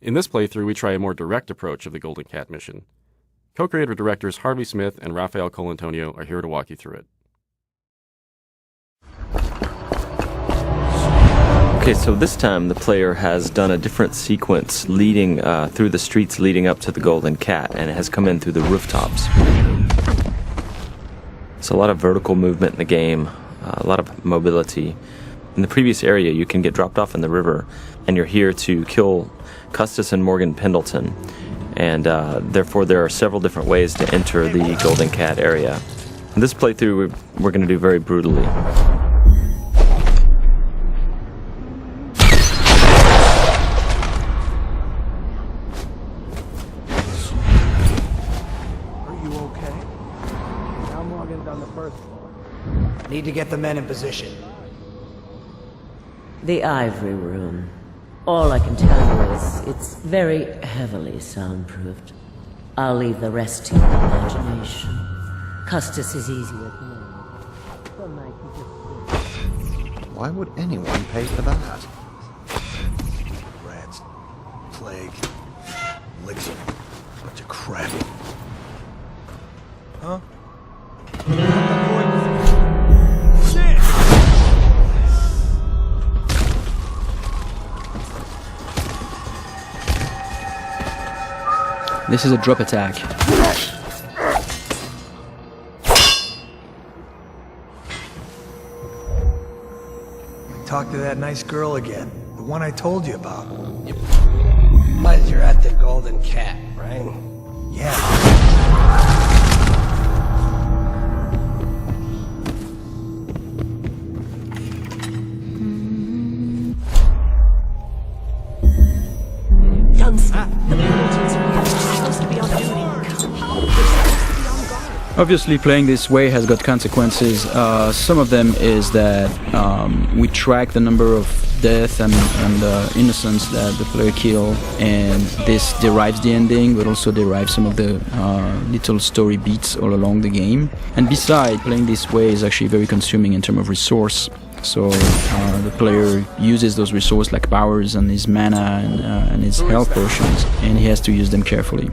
In this playthrough, we try a more direct approach of the Golden Cat mission. Co-creator directors Harvey Smith and Rafael Colantonio are here to walk you through it. Okay, so this time the player has done a different sequence leading through the streets leading up to the Golden Cat, and it has come in through the rooftops. So a lot of vertical movement in the game, a lot of mobility. In the previous area, you can get dropped off in the river, and you're here to kill Custis and Morgan Pendleton. And therefore, there are several different ways to enter the Golden Cat area. In this playthrough, we're going to do very brutally. Need to get the men in position. The Ivory Room. All I can tell you is it's very heavily soundproofed. I'll leave the rest to your imagination. Custis is easy at the moment. Some night you just... Why would anyone pay for that? Rats, plague, elixir, bunch of crap. Huh? This is a drop attack. Talk to that nice girl again. The one I told you about. But you're at the Golden Cat, right? Yeah. Obviously, playing this way has got consequences. Some of them is that we track the number of death and innocents that the player kill, and this derives the ending, but also derives some of the little story beats all along the game. And besides, playing this way is actually very consuming in terms of resource. So the player uses those resources like powers and his mana and his health potions, and he has to use them carefully.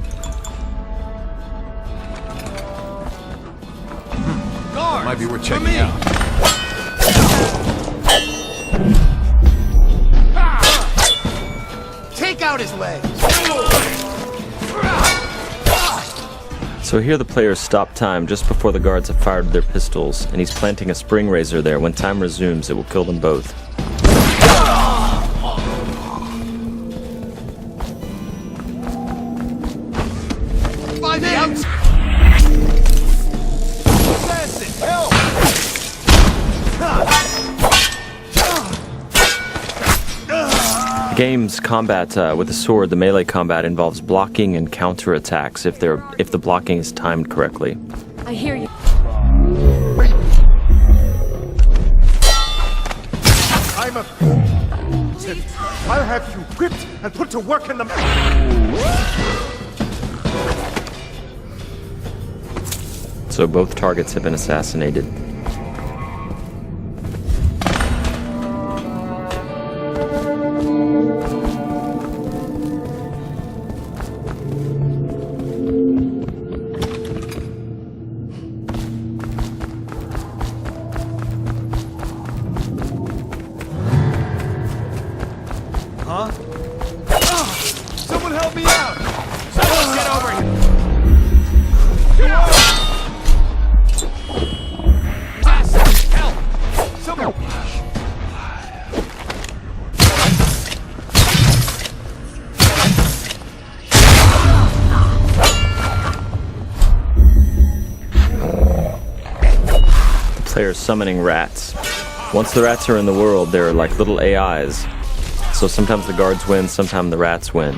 Might be worth checking out. Take out his legs! So here the player stopped time just before the guards have fired their pistols, and he's planting a spring razor there. When time resumes, it will kill them both. Find out! Game's combat with the sword, the melee combat involves blocking and counterattacks if the blocking is timed correctly. I hear you. I'm a... I'll have you whipped and put to work in the... So both targets have been assassinated. Huh? Someone help me out! Someone get over here! Help! Someone... The player's summoning rats. Once the rats are in the world, they're like little AIs. So sometimes the guards win, sometimes the rats win.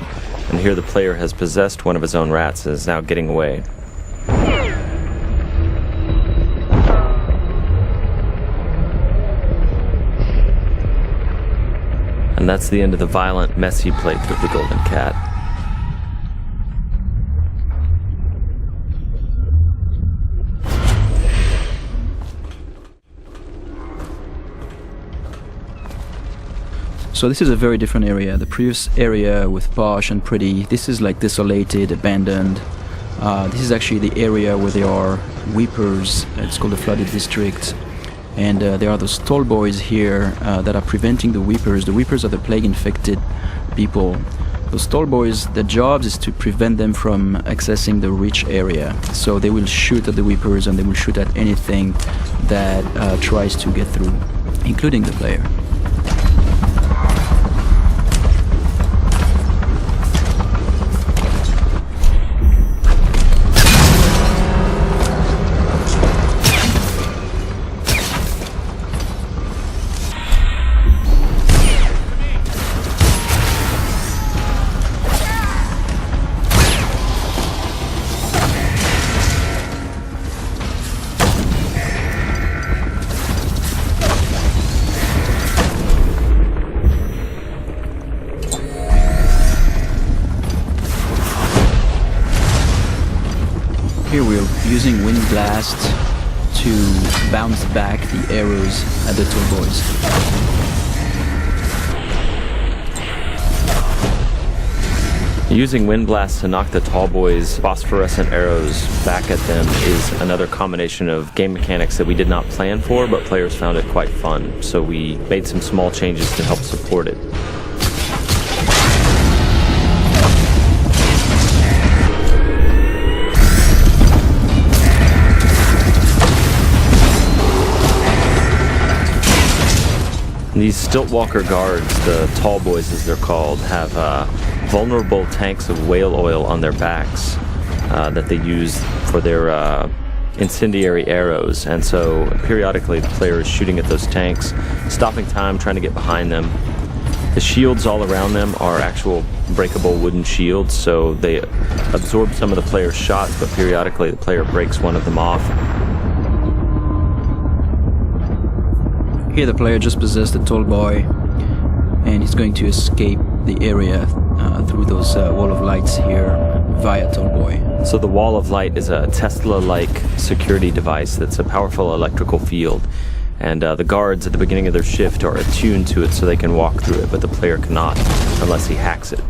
And here the player has possessed one of his own rats and is now getting away. And that's the end of the violent, messy playthrough of the Golden Cat. So this is a very different area. The previous area with posh and pretty, this is like desolated, abandoned. This is actually the area where there are weepers. It's called the flooded district. And there are those tall boys here that are preventing the weepers. The weepers are the plague-infected people. Those tall boys, their jobs is to prevent them from accessing the rich area. So they will shoot at the weepers and they will shoot at anything that tries to get through, including the player. Here we're using Wind Blast to bounce back the arrows at the tall boys. Using Wind Blast to knock the tall boys' phosphorescent arrows back at them is another combination of game mechanics that we did not plan for, but players found it quite fun. So we made some small changes to help support it. These Stiltwalker guards, the tall boys as they're called, have vulnerable tanks of whale oil on their backs that they use for their incendiary arrows. And so periodically the player is shooting at those tanks, stopping time, trying to get behind them. The shields all around them are actual breakable wooden shields, so they absorb some of the player's shots, but periodically the player breaks one of them off. Here the player just possessed a tall boy and he's going to escape the area through those wall of lights here via tall boy. So the wall of light is a Tesla-like security device that's a powerful electrical field. And the guards at the beginning of their shift are attuned to it so they can walk through it, but the player cannot unless he hacks it.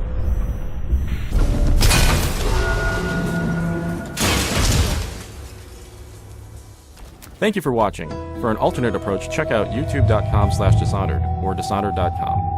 Thank you for watching. For an alternate approach, check out youtube.com/Dishonored or Dishonored.com.